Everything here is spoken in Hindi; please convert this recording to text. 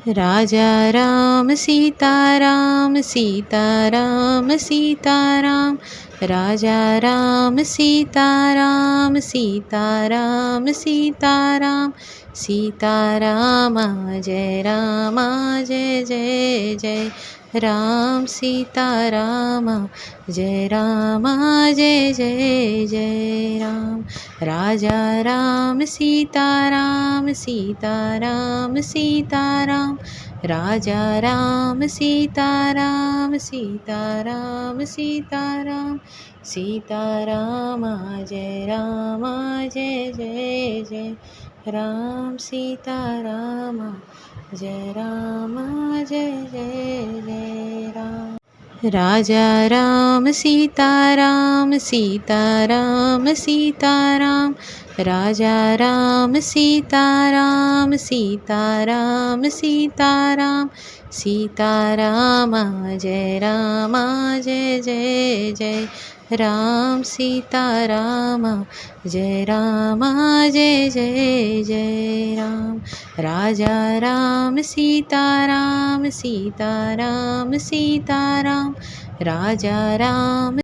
राजा राम सीताराम सीताराम सीताराम राजा राम सीताराम सीताराम सीताराम सीताराम जय जय जय राम सीताराम जय जय राम राजा राम सीताराम सीताराम सीताराम राजा राम सीताराम सीताराम सीताराम सीताराम जय जय राम सीताराम जय जय राम राजा राम सीताराम सीताराम सीताराम राजा राम सीताराम सीताराम सीताराम सीताराम जय जय राम सीताराम जय जय राम राजा राम सीताराम सीताराम सीताराम राजा राम